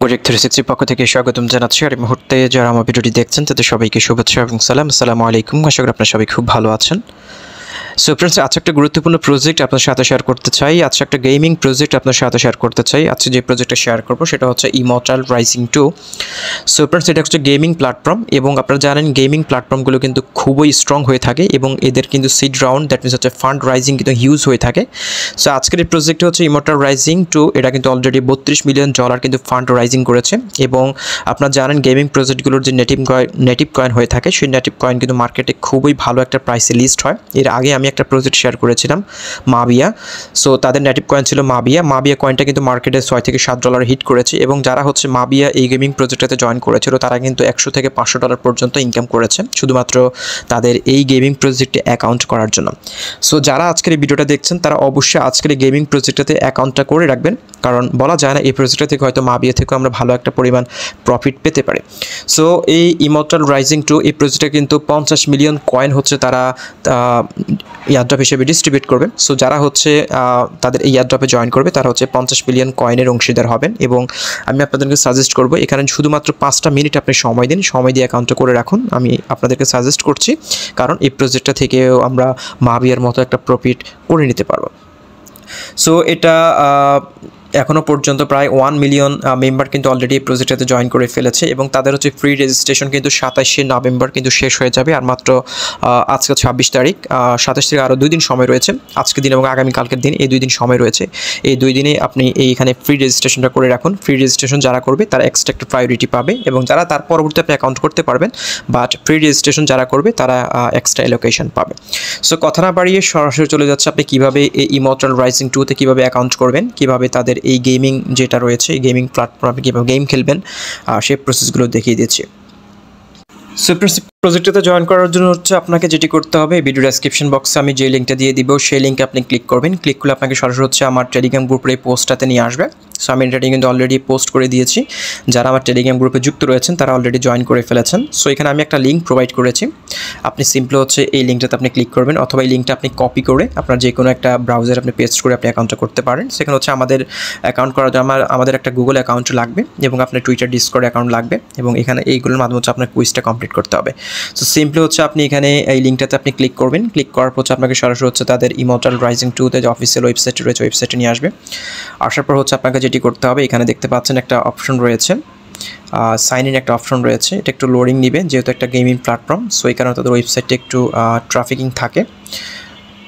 Project 360 পক্ষ থেকে স্বাগতম জানাচ্ছি। আর এই মুহূর্তে যারা আমার ভিডিওটি দেখছেন তাদের সবাইকে শুভেচ্ছা এবং সালাম। আসসালামু আলাইকুম। আশা করি আপনারা সবাই খুব ভালো আছেন। সো ফ্রেন্ডস, আজকে একটা গুরুত্বপূর্ণ প্রজেক্ট আপনার সাথে শেয়ার করতে চাই। আজকে একটা গেমিং প্রজেক্ট আপনার সাথে শেয়ার করতে চাই। আজকে যে প্রজেক্টটা শেয়ার করব সেটা হচ্ছে ইমর্টাল রাইজিং 2। সো ফ্রেন্ডস, এটা হচ্ছে গেমিং প্ল্যাটফর্ম এবং আপনারা জানেন গেমিং প্ল্যাটফর্মগুলো কিন্তু খুবই স্ট্রং হয়ে থাকে এবং এদের কিন্তু সিড রাউন্ড, দ্যাট মিনস হচ্ছে ফান্ড রাইজিং কিন্তু হিউজ হয়ে থাকে। সো আজকের এই প্রজেক্টটা হচ্ছে ইমর্টাল রাইজিং 2। এটা কিন্তু অলরেডি $32 মিলিয়ন কিন্তু ফান্ড রাইজিং করেছে এবং আপনারা জানেন গেমিং প্রজেক্টগুলোর যে নেটিভ কয়েন হয়ে থাকে সেই নেটিভ কয়েন কিন্তু মার্কেটে খুবই ভালো একটা প্রাইসে লিস্ট হয়। এর আগে আমি একটা প্রজেক্ট শেয়ার করেছিলাম মাবিয়া। সো তাদের নেটিভ কয়েন ছিল মাবিয়া কয়েনটা কিন্তু মার্কেটে $6 থেকে $7 হিট করেছে এবং যারা হচ্ছে মাবিয়া এই গেমিং প্রজেক্টটাতে জয়েন করেছিল তারা কিন্তু $100 থেকে $500 পর্যন্ত ইনকাম করেছে শুধুমাত্র তাদের এই গেমিং প্রজেক্টে অ্যাকাউন্ট করার জন্য। সো যারা আজকের এই ভিডিওটা দেখছেন তারা অবশ্যই আজকের এই গেমিং প্রজেক্টটাতে অ্যাকাউন্টটা করে রাখবেন, কারণ বলা যায় না এই প্রজেক্টটা থেকে হয়তো মাবিয়া থেকেও আমরা ভালো একটা পরিমাণ প্রফিট পেতে পারি। সো এই ইমর্টাল রাইজিং 2 এই প্রজেক্টটা কিন্তু 50 মিলিয়ন কয়েন হচ্ছে তারা এয়ারড্রপ হিসেবে ডিস্ট্রিবিউট করবে। সো যারা হচ্ছে তাদের এই এয়ারড্রপে জয়েন করবে তারা হচ্ছে 50 মিলিয়ন কয়েনের অংশীদার হবেন এবং আমি আপনাদেরকে সাজেস্ট করব এখানে শুধুমাত্র 5টা মিনিট আপনি সময় দিন, সময় দিয়ে অ্যাকাউন্টটা করে রাখুন। আমি আপনাদেরকে সাজেস্ট করছি, কারণ এই প্রজেক্টটা থেকেও আমরা মাবিয়ার মতো একটা প্রফিট করে নিতে পারবো। সো এটা এখনও পর্যন্ত প্রায় 1 মিলিয়ন মেম্বার কিন্তু অলরেডি এই প্রজেক্টটাতে জয়েন করে ফেলেছে এবং তাদের হচ্ছে ফ্রি রেজিস্ট্রেশন কিন্তু 27শে নভেম্বর কিন্তু শেষ হয়ে যাবে। আর মাত্র আজকে 26 তারিখ, 27 থেকে আরও 2 দিন সময় রয়েছে। আজকের দিন এবং আগামীকালকের দিন, এই 2 দিন সময় রয়েছে। এই 2 দিনে আপনি এইখানে ফ্রি রেজিস্ট্রেশনটা করে রাখুন। ফ্রি রেজিস্ট্রেশন যারা করবে তারা এক্সট্রা একটা প্রায়োরিটি পাবে এবং যারা তার পরবর্তী আপনি অ্যাকাউন্ট করতে পারবেন, বাট ফ্রি রেজিস্ট্রেশন যারা করবে তারা এক্সট্রা অ্যালোকেশন পাবে। সো কথা না বাড়িয়ে সরাসরি চলে যাচ্ছে আপনি কীভাবে এই ইমর্টাল রাইজিং 2তে কীভাবে অ্যাকাউন্ট করবেন, কীভাবে তাদের এই গেমিং যেটা রয়েছে এই গেমিং প্ল্যাটফর্মে আপনি কীভাবে গেম খেলবেন সেই প্রসেসগুলো দেখিয়ে দিচ্ছি। সো প্রজেক্টটাতে জয়েন করার জন্য হচ্ছে আপনাকে যেটি করতে হবে, ভিডিও ডেসক্রিপশন বক্সে আমি যে লিঙ্কটা দিয়ে দিব সেই লিঙ্কে আপনি ক্লিক করবেন। ক্লিক করলে আপনাকে সরাসরি হচ্ছে আমার টেলিগ্রাম গ্রুপের এই পোস্টটাতে নিয়ে আসবে। সো আমি এটা কিন্তু অলরেডি পোস্ট করে দিয়েছি। যারা আমার টেলিগ্রাম গ্রুপে যুক্ত রয়েছেন তারা অলরেডি জয়েন করে ফেলেছেন। সো এখানে আমি একটা লিঙ্ক প্রোভাইড করেছি, আপনি সিম্পলি হচ্ছে এই লিঙ্কটাতে আপনি ক্লিক করবেন অথবা এই লিঙ্কটা আপনি কপি করে আপনার যে কোনো একটা ব্রাউজার আপনি পেস্ট করে আপনি অ্যাকাউন্টটা করতে পারেন। সেখানে হচ্ছে আমাদের অ্যাকাউন্ট করার জন্য আমাদের একটা গুগল অ্যাকাউন্ট লাগবে এবং আপনার টুইটার ডিসকর্ড অ্যাকাউন্ট লাগবে এবং এখানে এইগুলোর মাধ্যমে হচ্ছে আপনার কুইজটা কমপ্লিট করতে হবে। সো সিম্পলি হচ্ছে আপনি এখানে এই লিঙ্কটাতে আপনি ক্লিক করবেন। ক্লিক করার পর হচ্ছে আপনাকে সরাসরি হচ্ছে তাদের ইমর্টাল রাইজিং 2তে যে অফিসিয়াল ওয়েবসাইট রয়েছে ওয়েবসাইটে নিয়ে আসবে। আসার পর হচ্ছে আপনাকে যেটি করতে হবে, এখানে দেখতে পাচ্ছেন একটা অপশন রয়েছে সাইন ইন, একটা অপশন রয়েছে। এটা একটু লোডিং নেবে যেহেতু একটা গেমিং প্ল্যাটফর্ম, সো এই কারণে তাদের ওয়েবসাইটে একটু ট্রাফিকিং থাকে।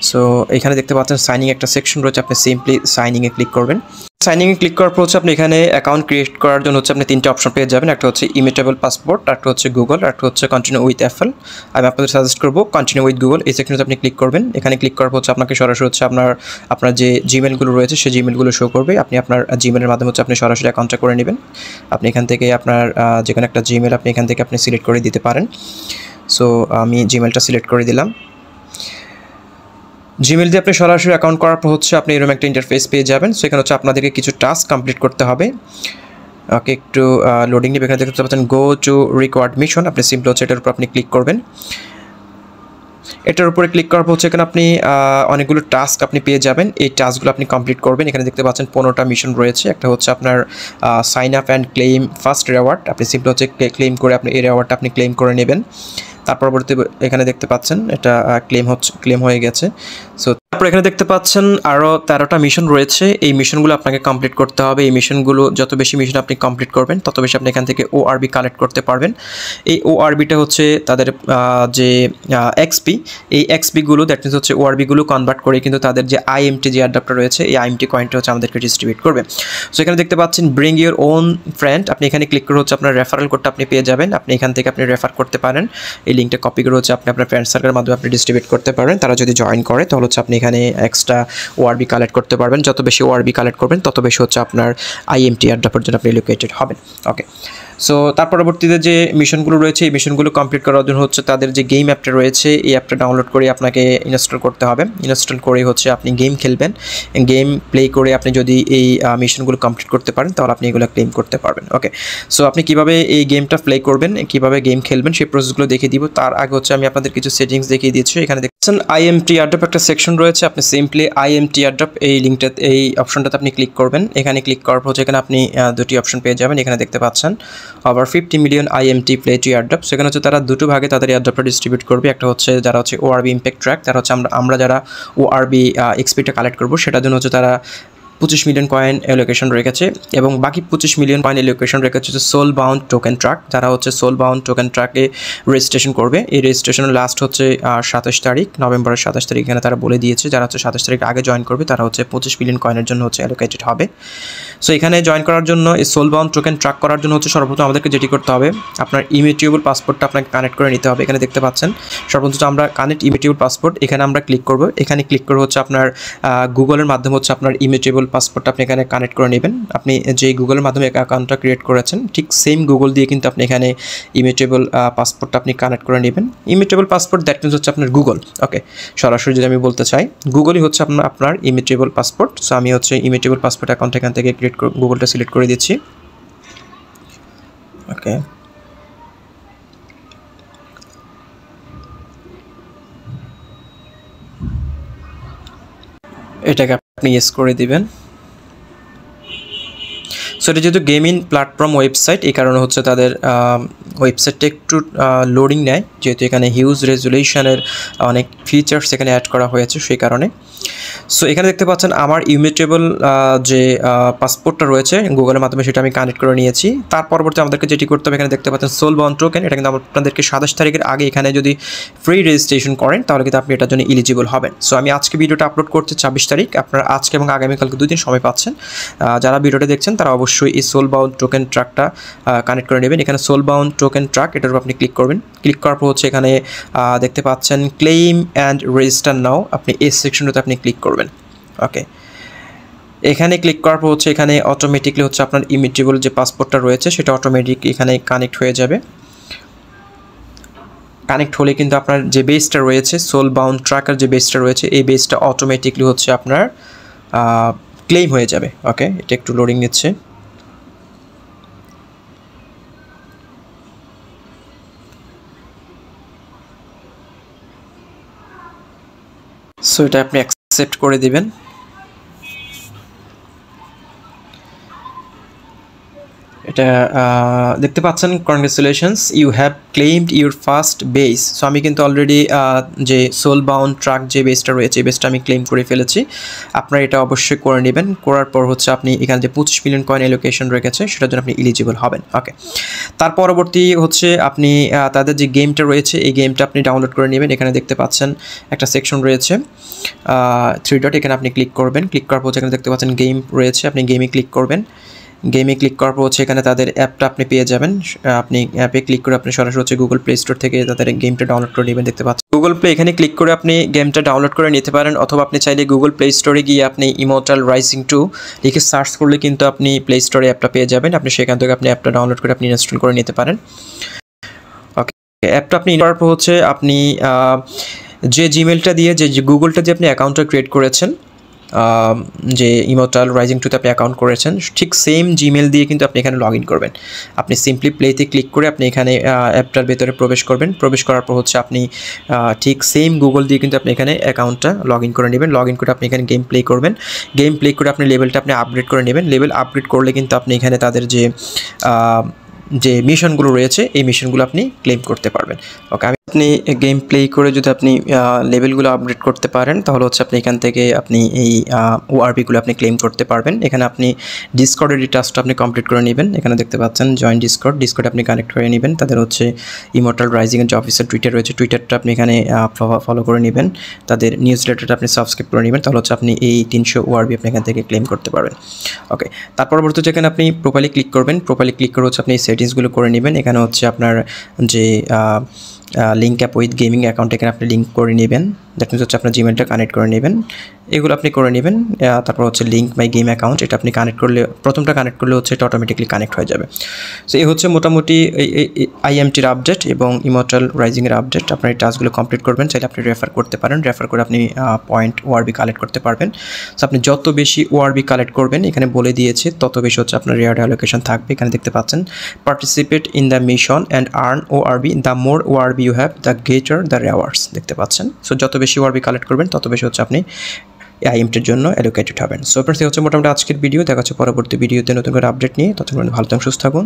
সো এখানে দেখতে পাচ্ছেন সাইনিং একটা সেকশন রয়েছে, আপনি সিম্পলি সাইনিংয়ে ক্লিক করবেন। সাইনিংয়ে ক্লিক করার পর হচ্ছে আপনি এখানে অ্যাকাউন্ট ক্রিয়েট করার জন্য হচ্ছে আপনি 3টে অপশন পেয়ে যাবেন। একটা হচ্ছে ইমিটেবল পাসপোর্ট, একটা হচ্ছে গুগল, একটা হচ্ছে কন্টিনিউ উইথ অ্যাপল। আমি আপনাদের সাজেস্ট করবো কন্টিনিউ উইথ গুগল। এই সেকশনে আপনি ক্লিক করবেন। এখানে ক্লিক করার পর হচ্ছে আপনাকে সরাসরি হচ্ছে আপনার যে জিমেলগুলো রয়েছে সেই জিমেলগুলো শো করবে। আপনি আপনার জিমেলের মাধ্যমে হচ্ছে আপনি সরাসরি অ্যাকাউন্টটা করে নেবেন। আপনি এখান থেকে আপনার যে কোনো একটা জিমেল আপনি এখান থেকে আপনি সিলেক্ট করে দিতে পারেন। সো আমি জিমেলটা সিলেক্ট করে দিলাম। জিমেল দিয়ে আপনি সরাসরি অ্যাকাউন্ট করার পর হচ্ছে আপনি এরকম একটা ইন্টারফেস পেয়ে যাবেন। সো এখানে হচ্ছে আপনাদেরকে কিছু টাস্ক কমপ্লিট করতে হবে। ওকে, একটু লোডিং নেবে। এখানে দেখতে পাচ্ছেন গো টু রিকোয়ার্ড মিশন, আপনি সিম্পল হচ্ছে এটার উপর আপনি ক্লিক করবেন। এটার উপরে ক্লিক করার পর হচ্ছে এখানে আপনি অনেকগুলো টাস্ক আপনি পেয়ে যাবেন। এই টাস্কগুলো আপনি কমপ্লিট করবেন। এখানে দেখতে পাচ্ছেন 15টা মিশন রয়েছে। একটা হচ্ছে আপনার sign up and claim first reward, আপনি সিম্পল হচ্ছে ক্লেম করে আপনি এই রেওয়ার্ডটা আপনি ক্লেম করে নেবেন। তার পরবর্তী এখানে দেখতে পাচ্ছেন এটা ক্লেম হয়ে গেছে। সো তারপর এখানে দেখতে পাচ্ছেন আরও 13টা মিশন রয়েছে। এই মিশনগুলো আপনাকে কমপ্লিট করতে হবে। এই মিশনগুলো যত বেশি মিশন আপনি কমপ্লিট করবেন তত বেশি আপনি এখান থেকে ওআরবি কালেক্ট করতে পারবেন। এই ওআরবিটা হচ্ছে তাদের যে এক্সপি, এই এক্সপিগুলো দ্যাট মিনস হচ্ছে ওআরবিগুলো কনভার্ট করে কিন্তু তাদের যে আইএমটি যে অ্যাডাপ্টার রয়েছে এই আইএমটি কয়েনটা হচ্ছে আমাদেরকে ডিস্ট্রিবিউট করবে। সো এখানে দেখতে পাচ্ছেন ব্রিং ইউর ওন ফ্রেন্ড, আপনি এখানে ক্লিক করে হচ্ছে আপনার রেফারেল কোডটা আপনি পেয়ে যাবেন। আপনি এখান থেকে আপনি রেফার করতে পারেন। এই লিঙ্কটা কপি করে হচ্ছে আপনি আপনার ফ্রেন্ড সার্কেলের মাধ্যমে আপনি ডিস্ট্রিবিউট করতে পারেন। তারা যদি জয়েন করে তাহলে হচ্ছে আপনি এখানে এক্সট্রা ওআরবি কালেক্ট করতে পারবেন। যত বেশি ওআরবি কালেক্ট করবেন তত বেশি হচ্ছে আপনার আইএমটি অ্যাডাপ্টার জন্য আপনি লোকেটেড হবেন। ওকে, সো তার পরবর্তীতে যে মিশনগুলো রয়েছে এই মিশনগুলো কমপ্লিট করার জন্য হচ্ছে তাদের যে গেম অ্যাপটা রয়েছে এই অ্যাপটা ডাউনলোড করে আপনাকে ইনস্টল করতে হবে। ইনস্টল করে হচ্ছে আপনি গেম খেলবেন। গেম প্লে করে আপনি যদি এই মিশনগুলো কমপ্লিট করতে পারেন তাহলে আপনি এগুলো ক্লেম করতে পারবেন। ওকে, সো আপনি কীভাবে এই গেমটা প্লে করবেন, কীভাবে গেম খেলবেন সেই প্রসেসগুলো দেখিয়ে দিব। তার আগে হচ্ছে আমি আপনাদের কিছু সেটিংস দেখিয়ে দিচ্ছি। এখানে দেখছেন আইএমটি অ্যাডাপ্টার একটা সেকশন রয়েছে। রয়েছে আপনি সিম্পলি IMT এয়ারড্রপ এই লিঙ্কটাতে এই অপশনটাতে আপনি ক্লিক করবেন। এখানে ক্লিক করার পর এখানে আপনি দুটি অপশন পেয়ে যাবেন। এখানে দেখতে পাচ্ছেন over 50 million IMT play to airdrop. সেখানে হচ্ছে তারা দুটো ভাগে তাদের এয়ারড্রপটা ডিস্ট্রিবিউট করবে। একটা হচ্ছে যারা হচ্ছে ORB ইম্প্যাক্ট ট্র্যাক, তারা হচ্ছে আমরা যারা ORB XPটা কালেক্ট করবো সেটার জন্য হচ্ছে তারা 25 মিলিয়ন কয়েন অ্যালোকেশন রেখেছে এবং বাকি 25 মিলিয়ন কয়েন অ্যালোকেশন রেখেছে হচ্ছে সোল বাউন্ড টোকেন ট্রাক। যারা হচ্ছে সোল বাউন্ড টোকেন ট্রাকে রেজিস্ট্রেশন করবে, এই রেজিস্ট্রেশনের লাস্ট হচ্ছে 27 তারিখ, নভেম্বরের 27 তারিখ এখানে তারা বলে দিয়েছে। যারা হচ্ছে 27 তারিখ আগে জয়েন করবে তারা হচ্ছে 25 মিলিয়ন কয়েনের জন্য হচ্ছে অ্যালোকেটেড হবে। সো এখানে জয়েন করার জন্য এই সোল বাউন্ড টোকেন ট্রাক করার জন্য হচ্ছে সর্বপ্রথম আমাদেরকে যেটি করতে হবে, আপনার ইমিউটেবল পাসপোর্টটা আপনাকে কানেক্ট করে নিতে হবে। এখানে দেখতে পাচ্ছেন সর্বপ্রথম আমরা কানেক্ট ইমিউটেবল পাসপোর্ট, এখানে আমরা ক্লিক করব। এখানে ক্লিক করে হচ্ছে আপনার গুগলের মাধ্যমে হচ্ছে আপনার ইমিউটেবল পাসপোর্টটা আপনি এখানে কানেক্ট করে নেবেন। আপনি যে গুগলের মাধ্যমে অ্যাকাউন্টটা ক্রিয়েট করেছেন ঠিক সেম গুগল দিয়ে কিন্তু আপনি এখানে ইমিউটেবল পাসপোর্টটা আপনি কানেক্ট করে নেবেন। ইমিউটেবল পাসপোর্ট দ্যাট মিনস হচ্ছে আপনার গুগল। ওকে, সরাসরি যদি আমি বলতে চাই গুগলই হচ্ছে আপনার ইমিউটেবল পাসপোর্ট। সো আমি হচ্ছে ইমিউটেবল পাসপোর্ট অ্যাকাউন্ট এখান থেকে ক্রিয়েট করে গুগলটা সিলেক্ট করে দিচ্ছি। ওকে, এটাকে আপনি ইয়েস করে দিবেন। সো এটা যেহেতু গেমিং প্ল্যাটফর্ম ওয়েবসাইট, এই কারণে হচ্ছে তাদের ওয়েবসাইটটা একটু লোডিং নেয়, যেহেতু এখানে হিউজ রেজুলেশনের অনেক ফিচার্স এখানে অ্যাড করা হয়েছে সেই কারণে। সো এখানে দেখতে পাচ্ছেন আমার ইমিউটেবল যে পাসপোর্টটা রয়েছে গুগলের মাধ্যমে সেটা আমি কানেক্ট করে নিয়েছি। তার পরবর্তী আমাদেরকে যেটি করতে হবে, এখানে দেখতে পাচ্ছেন সোল বাউন্ড টোকেন, এটা কিন্তু আপনাদেরকে 27 তারিখের আগে এখানে যদি ফ্রি রেজিস্ট্রেশন করেন তাহলে কিন্তু আপনি এটার জন্য এলিজিবল হবেন। সো আমি আজকে ভিডিওটা আপলোড করছি 26 তারিখ, আপনারা আজকে এবং আগামীকালকে 2 দিন সময় পাচ্ছেন। যারা ভিডিওটা দেখছেন তারা অবশ্যই এই সোল বাউন্ড টোকেন ট্র্যাকটা কানেক্ট করে নেবেন। এখানে সোল বাউন্ড টোকেন ট্র্যাক, এটার উপর আপনি ক্লিক করবেন। ক্লিক করার পর হচ্ছে এখানে দেখতে পাচ্ছেন ক্লেইম অ্যান্ড রেজিস্টার নাও, আপনি এই সেকশনটাতে আপনি ক্লিক করবেন। ওকে, এখানে ক্লিক করার পর হচ্ছে এখানে অটোমেটিকলি হচ্ছে আপনার ইমিউটেবল যে পাসপোর্টটা রয়েছে সেটা অটোমেটিক এখানে কানেক্ট হয়ে যাবে। কানেক্ট হলে কিন্তু আপনার যে বেসটা রয়েছে সোল বাউন্ড ট্র্যাকার যে বেসটা রয়েছে এই বেসটা অটোমেটিকলি হচ্ছে আপনার ক্লেম হয়ে যাবে। ওকে, এটা একটু লোডিং নিচ্ছে। সো এটা আপনি অ্যাকসেপ্ট করে দিবেন। এটা দেখতে পাচ্ছেন congratulations you have claimed your first base. So আমি কিন্তু অলরেডি যে সোল বাউন্ড ট্রাক যে বেসটা রয়েছে এই বেসটা আমি ক্লেম করে ফেলেছি। আপনারা এটা অবশ্যই করে নেবেন। করার পর হচ্ছে আপনি এখানে যে 25 মিলিয়ন কয়েন অ্যালোকেশন রেখেছে সেটার জন্য আপনি এলিজিবল হবেন। ওকে, তার পরবর্তী হচ্ছে আপনি তাদের যে গেমটা রয়েছে এই গেমটা আপনি ডাউনলোড করে নেবেন। এখানে দেখতে পাচ্ছেন একটা সেকশন রয়েছে 3 ডট, এখানে আপনি ক্লিক করবেন। ক্লিক করার পর এখানে দেখতে পাচ্ছেন গেম রয়েছে, আপনি গেমে ক্লিক করবেন। গেমে ক্লিক করার পর হচ্ছে এখানে তাদের অ্যাপটা আপনি পেয়ে যাবেন। আপনি অ্যাপে ক্লিক করে আপনি সরাসরি হচ্ছে গুগল প্লে স্টোর থেকে তাদের গেমটা ডাউনলোড করে নেবেন। দেখতে পাচ্ছেন গুগল প্লে, এখানে ক্লিক করে আপনি গেমটা ডাউনলোড করে নিতে পারেন, অথবা আপনি চাইলে গুগল প্লে স্টোরে গিয়ে আপনি ইমর্টাল রাইজিং 2 লিখে সার্চ করলে কিন্তু আপনি প্লে স্টোরে অ্যাপটা পেয়ে যাবেন। আপনি সেখান থেকে আপনি অ্যাপটা ডাউনলোড করে আপনি ইনস্টল করে নিতে পারেন। ওকে, অ্যাপটা আপনি করার পর হচ্ছে আপনি যে জিমেলটা দিয়ে যে গুগলটা দিয়ে আপনি অ্যাকাউন্টটা ক্রিয়েট করেছেন, যে ইমর্টাল রাইজিং 2তে আপনি অ্যাকাউন্ট করেছেন ঠিক সেম জিমেল দিয়ে কিন্তু আপনি এখানে লগ ইন করবেন। আপনি সিম্পলি প্লেতে ক্লিক করে আপনি এখানে অ্যাপটার ভেতরে প্রবেশ করবেন। প্রবেশ করার পর হচ্ছে আপনি ঠিক সেম গুগল দিয়ে কিন্তু আপনি এখানে অ্যাকাউন্টটা লগ ইন করে নেবেন। লগ ইন করে আপনি এখানে গেম প্লে করবেন। গেম প্লে করে আপনি লেভেলটা আপনি আপগ্রেড করে নেবেন। লেভেল আপগ্রেড করলে কিন্তু আপনি এখানে তাদের যে মিশনগুলো রয়েছে এই মিশনগুলো আপনি ক্লেম করতে পারবেন। ওকে, আপনি গেম প্লে করে যদি আপনি লেভেলগুলো আপডেট করতে পারেন তাহলে হচ্ছে আপনি এখান থেকে আপনি এই ওআরপিগুলো আপনি ক্লেম করতে পারবেন। এখানে আপনি ডিসকর্ডের এই টাস্কটা আপনি কমপ্লিট করে নেবেন। এখানে দেখতে পাচ্ছেন জয়েন ডিসকর্ড আপনি কানেক্ট করে নেবেন। তাদের হচ্ছে ইমর্টাল রাইজিংয়ের যে অফিসিয়াল টুইটার রয়েছে টুইটারটা আপনি এখানে ফলো করে নেবেন। তাদের নিউজ লেটারটা আপনি সাবস্ক্রাইব করে নেবেন, তাহলে হচ্ছে আপনি এই 300 ওআরপি আপনি এখান থেকে ক্লেম করতে পারবেন। ওকে, তার পরবর্তীতে এখানে আপনি প্রোফাইলে ক্লিক করবেন। প্রোফাইলে ক্লিক করে হচ্ছে আপনি এই সেটিংসগুলো করে নেবেন। এখানে হচ্ছে আপনার যে link app with gaming account এখানে আপনি লিঙ্ক করে নেবেন। দ্যাট মিনস হচ্ছে আপনার জিমেলটা কানেক্ট করে নেবেন। এগুলো আপনি করে নেবেন। তারপর হচ্ছে লিঙ্ক মাই গেম অ্যাকাউন্ট, এটা আপনি কানেক্ট করলে প্রথমটা কানেক্ট করলে হচ্ছে এটা অটোমেটিকলি কানেক্ট হয়ে যাবে। সো এই হচ্ছে মোটামুটি আইএমটির আপডেট এবং ইমর্টাল রাইজিংয়ের আপডেট। আপনার এই টাস্কগুলো কমপ্লিট করবেন, চাইলে আপনি রেফার করতে পারেন। রেফার করে আপনি পয়েন্ট ওআরবি কালেক্ট করতে পারবেন। সো আপনি যত বেশি ওআরবি কালেক্ট করবেন এখানে বলে দিয়েছে তত বেশি হচ্ছে আপনার রিওয়ার্ড অ্যালোকেশন থাকবে। এখানে দেখতে পাচ্ছেন participate in the mission and earn ORB, the more ORB you have the greater the rewards. দেখতে পাচ্ছেন। সো যত বেশি বেশি ওয়ারবি কালেক্ট করবেন তত বেশি হচ্ছে আপনি আইএমটির জন্য অ্যালোকেটেড হবেন। সো ফ্রেন্ডস, এই হচ্ছে মোটামুটি আজকের ভিডিও। দেখা হচ্ছে পরবর্তী ভিডিওতে নতুন করে আপডেট নিয়ে। ততক্ষণ ভালো থাকুন, সুস্থ থাকুন।